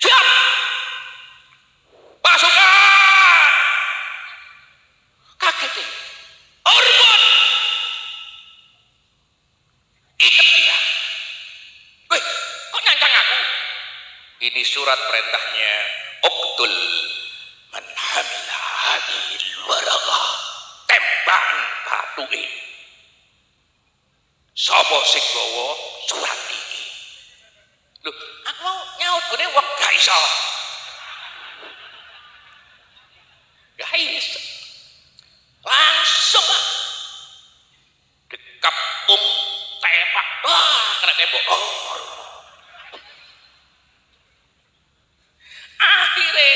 Speaker 2: Siap. Pasukan. Kaget deh. Orbot. Ikat dia. Weh, kok nyancang aku? Ini surat perintahnya. Uqtul man hamila hadhil waraqah. Tembakan batuke. Sapa sing gawa surat iki? Lho, aku mau nyaut gone wong gak iso. Guys, langsung Pak. Dikepung tepak. Wah, kena tembok. Akhirnya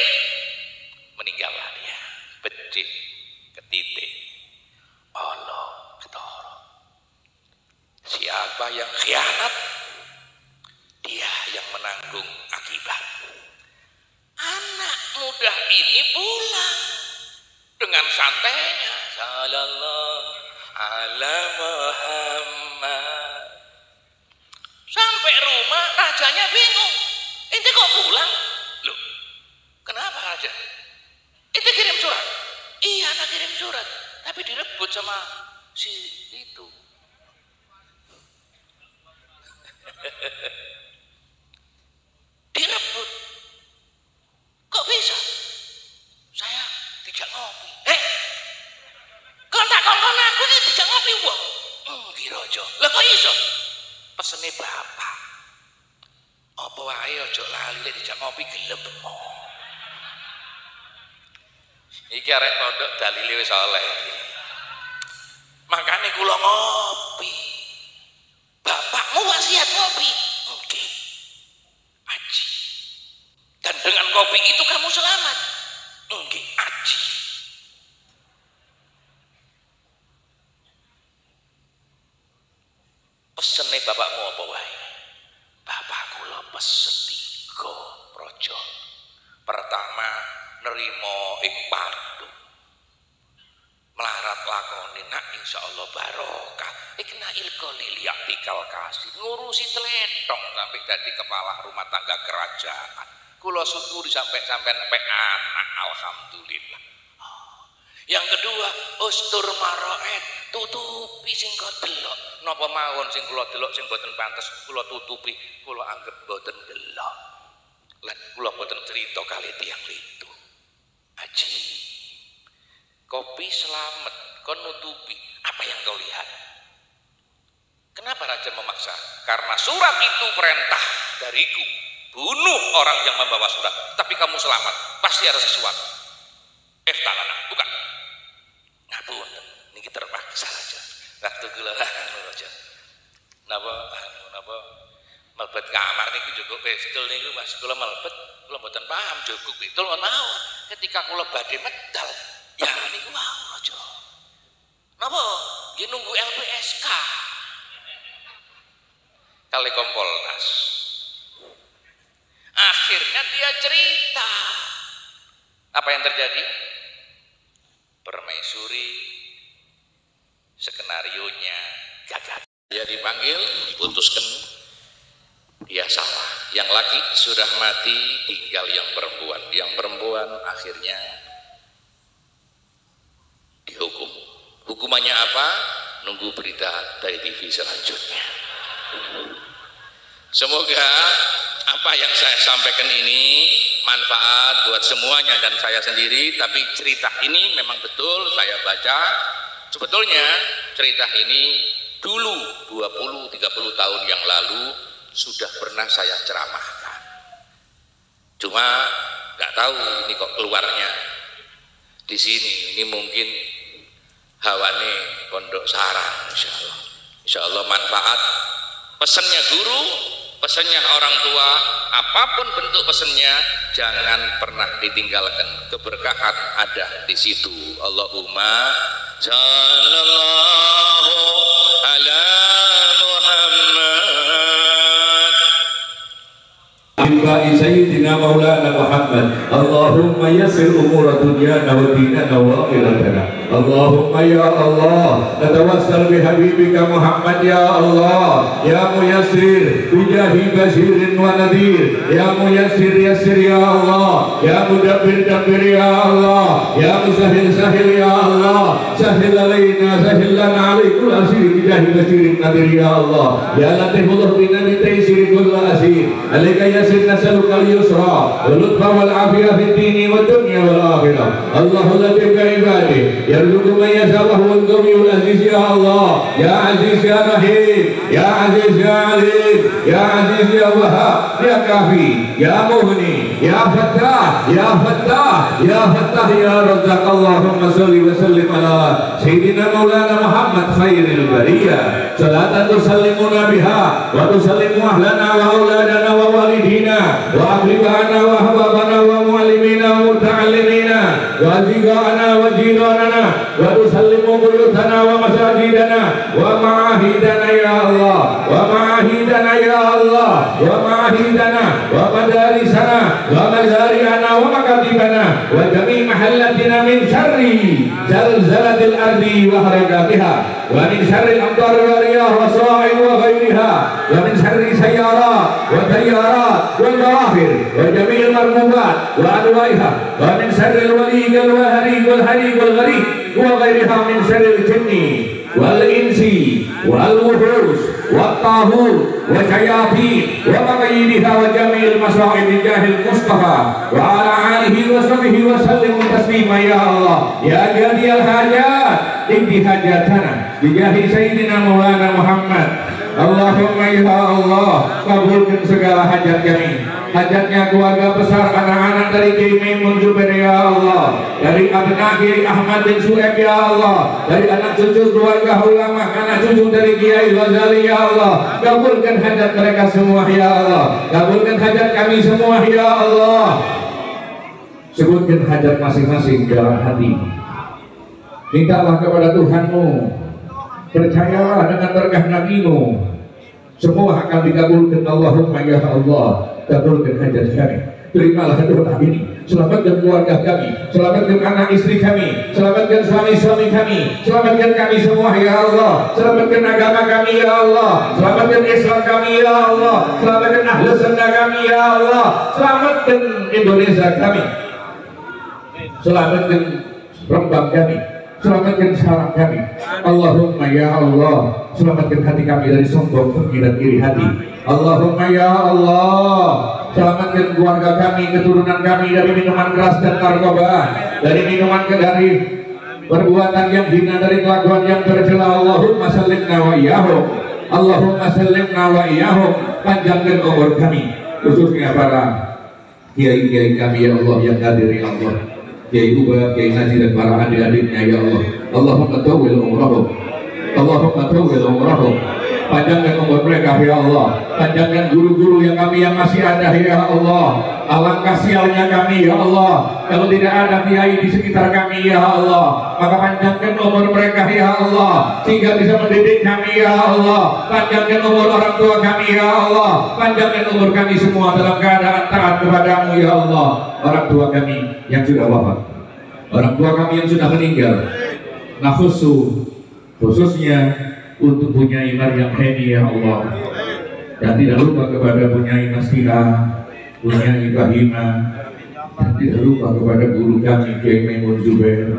Speaker 2: meninggallah dia. Becik ke titik. Allah ketara. Siapa yang khianat, dia yang menanggung akibat. Anak sesudah ini pulang dengan santainya. Sallallahu ala Muhammad. Sampai rumah rajanya bingung. Ente kok pulang? Loh, kenapa raja? Ente kirim surat? Iya, anak kirim surat, tapi direbut sama si itu. Direbut. Kok bisa? Saya tidak ngopi. Kau tak kongkon aku ini tidak ngopi wong. Kiraja. Lah kok iso? Pesene bapak. Apa wae aja lali lek dijak ngopi gelem. Iki arek pondok dalile wis oleh. Makane kula ngopi. Bapakmu wasiat ngopi. Oke. Aji. Dan dengan kopi itu kamu selamat. Oke, aji. Pesene bapakmu apa wae? Bapak kula pesen 3 projo. Pertama, nerimo ing padu. Melarat lakoni nak insyaallah barokah. Iknail qalil yaktikal kasih. Ngurusi teletong sampai jadi kepala rumah tangga kerajaan. Kula syukuri sampai anak, alhamdulillah. Yang kedua, ustur maraet, tutupi sing kok delok. Napa mawon sing kula delok sing boten pantes kula tutupi, kula anggap boten delok. Lan kula boten cerita kali tiyang itu. Haji. Kopi selamat, kau nutupi apa yang kau lihat. Kenapa raja memaksa? Karena surat itu perintah dariku. Bunuh orang yang membawa surat, tapi kamu selamat. Pasti ada sesuatu. Eftalana, bukan. Ngapunten, ini terpaksa aja. Waktu kula aja. Napa melebet kamar niku cukup pistol niku Mas. Kula melebet, kula mboten paham cukup pistol menawa. Ketika kula badhe medal, ya niku wau aja. Napa? Nggih nunggu LPSK. Kali Kompolnas. Akhirnya dia cerita. Apa yang terjadi? Permaisuri skenarionya gagal. Dia dipanggil, diputuskan dia salah. Yang laki sudah mati, tinggal yang perempuan. Yang perempuan akhirnya dihukum. Hukumannya apa? Nunggu berita dari TV selanjutnya. Semoga apa yang saya sampaikan ini manfaat buat semuanya dan saya sendiri. Tapi cerita ini memang betul saya baca. Sebetulnya cerita ini dulu 20-30 tahun yang lalu sudah pernah saya ceramahkan. Cuma nggak tahu ini kok keluarnya di sini. Ini mungkin hawane pondok sarang. Insya Allah manfaat. Pesannya guru, pesannya orang tua, apapun bentuk pesannya jangan pernah ditinggalkan. Keberkahan ada di situ. Allahumma sallallahu ala Muhammad.
Speaker 3: Sayyidina Maulana Muhammad. Allahumma yassir umura dunyana wa dinana wa akhiratana. Allahumma ya Allah, natawassal bi habibika Muhammad ya Allah, ya muyassir bijahi basyirin wa nadhir, ya muyassir yassir ya Allah, ya mudabbir dabbir ya Allah, ya musahhil sahil ya Allah, sahhil alaina sahhil lana alaikul asir bijahi basyirin nadhir ya Allah, ya latifullah bina bi taysir kulli asir, alaika yassir nasalluka al-yusra wal lutfa wal afiyah fid dini wad dunya wal akhirah. Allahu latif ka ibadi yarzuqu man yasha wa huwal qawiyul aziz ya Allah, ya aziz ya rahim, ya aziz ya alim, ya aziz ya wahhab, ya kafi, ya mughni, ya fattah, ya fattah, ya fattah ya razzaq. Allahumma salli wa sallim ala sayyidina maulana Muhammad khairil bariyah salatan tusallimuna biha wa tusallimu ahlana wa auladana wa walidina wa ahlibana wa ahbabana wa muallimina wa muta'allimina wa azigana wa jiranana wa tusallimu buyutana wa masajidana wa ma'ahidana ya Allah, wa ma'ahidana ya Allah, wa ma'ahidana wa madarisana wa mazari'ana ومكاتبنا وجميع محلاتنا من شر زلزلة الأرض وحركاتها ومن شر الأمطار والرياح والصواعق وغيرها ومن شر سيارات وتيارات والبواخر وجميع المركوبات وأنواعها ومن شر الوليد والهريق والحريق والغريق وغيرها من شر الجن والإنس والوحوش والطاغوت والشياطين ومغيرها وجميع المصائب بجاه المصطفى وعلى آله وصحبه وسلم تسليما يا الله يا جادي الحاجات اقض حاجاتنا بجاه سيدنا مولانا محمد. Allahumma ya Allah, kabulkan segala hajat kami, hajatnya keluarga besar anak-anak dari Kiai Maimun Zubair ya Allah, dari abna Kiai Ahmad bin Suhaib ya Allah, dari anak cucu keluarga ulama, anak cucu dari Kiai Ghazali ya Allah. Kabulkan hajat mereka semua ya Allah, kabulkan hajat kami semua ya Allah. Sebutkan hajat masing-masing dalam hati, mintalah kepada Tuhanmu, percayalah dengan berkah Nabi-Mu, semua akan dikabulkan. Allahumma ya Allah, kabulkan hajat kami, terimalah doa ini, selamatkan keluarga kami, selamatkan anak istri kami, selamatkan suami-suami kami, selamatkan kami semua ya Allah, selamatkan agama kami ya Allah, selamatkan Islam kami ya Allah, selamatkan ahlu sunnah kami ya Allah, selamatkan Indonesia kami, selamatkan Rembang kami, selamatkan sarang kami. Allahumma ya Allah, selamatkan hati kami dari sombong, dengki dan iri hati. Allahumma ya Allah, selamatkan keluarga kami, keturunan kami dari minuman keras dan narkoba, dari minuman dari perbuatan yang hina, dari kelakuan yang tercela. Allahumma sallimna wa iyyahum, Allahumma sallimna wa iyyahum. Panjangkan umur kami, khususnya para kiai-kiai kami ya Allah yang hadir ya Allah, Kiai Uba, Kiai Haji dan para adik-adiknya ya Allah. Allahumma tawwil umrahum, Allahumma tawwil umrahum. Panjangkan umur mereka ya Allah, panjangkan guru-guru yang kami yang masih ada ya Allah. Alangkah sialnya kami ya Allah kalau tidak ada kiai di sekitar kami ya Allah. Maka panjangkan umur mereka ya Allah, sehingga bisa mendidik kami ya Allah. Panjangkan umur orang tua kami ya Allah, panjangkan umur kami semua dalam keadaan taat kepadamu ya Allah. Orang tua kami yang sudah wafat, orang tua kami yang sudah meninggal, nah khususnya untuk Bunyai Maryam Heni ya Allah, dan tidak lupa kepada Bunyai Masira, Bunyai Bahima, dan tidak lupa kepada guru kami Kiai Maimun Zubair,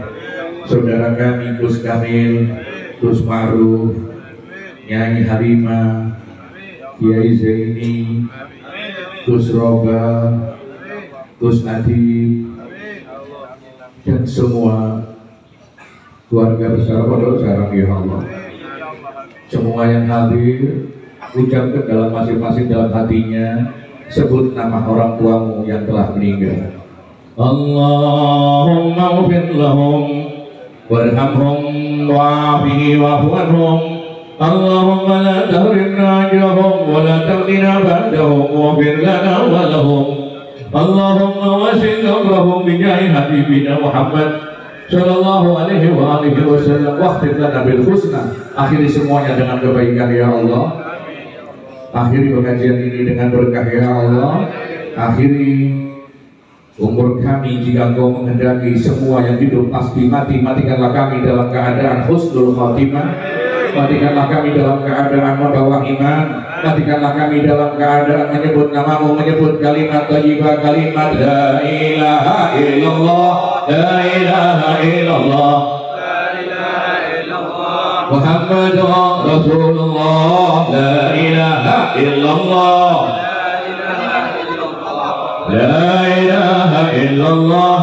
Speaker 3: saudara kami Gus Kamil, Gus Maruf, Nyai Harima, Kiai Zaini, Gus Roba, Gus Adi, dan semua keluarga besar Pondok Sarang ya Allah. Semua yang hadir, ucapkan dalam masing-masing dalam hatinya, sebut nama orang tuamu yang telah meninggal. Allahumma ufir lahum warhamhum wa'afihi wa'fu anhum. Allahumma la tahrimna ajrahum wa la taqdina ba'dahum wa'fir lana wa lahum. Allahumma wasi' qabrahum bijahi habibina Muhammad sallallahu alaihi wa alihi wasallam wa akhtir lana bil husna. Akhiri semuanya dengan kebaikan ya Allah. Akhiri pengajian ini dengan berkah ya Allah. Akhiri umur kami jika Engkau menghendaki. Semua yang hidup pasti mati, matikanlah kami dalam keadaan husnul khatimah, matikanlah kami dalam keadaan membawa iman, matikanlah kami dalam keadaan menyebut namamu, menyebut kalimat thayyibah, kalimat la ilaha illallah, la ilaha illallah, Muhammadur Rasulullah, la ilaha illallah, la ilaha illallah,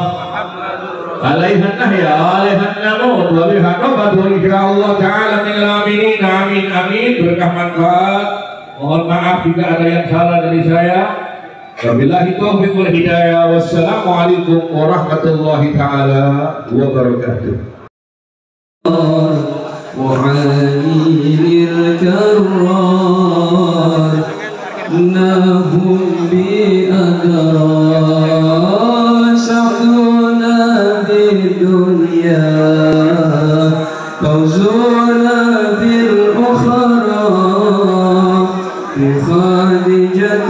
Speaker 3: alaiha nahya alaiha namut wa biha nabadu insyaallah ta'ala min al-aminin. Amin amin. Berkah manfaat. Mohon maaf jika ada yang salah dari saya. Wabillahi taufiq wal hidayah. Wassalamualaikum warahmatullahi taala wabarakatuh.
Speaker 4: وعلي الكرار نهم بأدرار سعدنا في الدنيا فوزنا في الأخرى بخادجة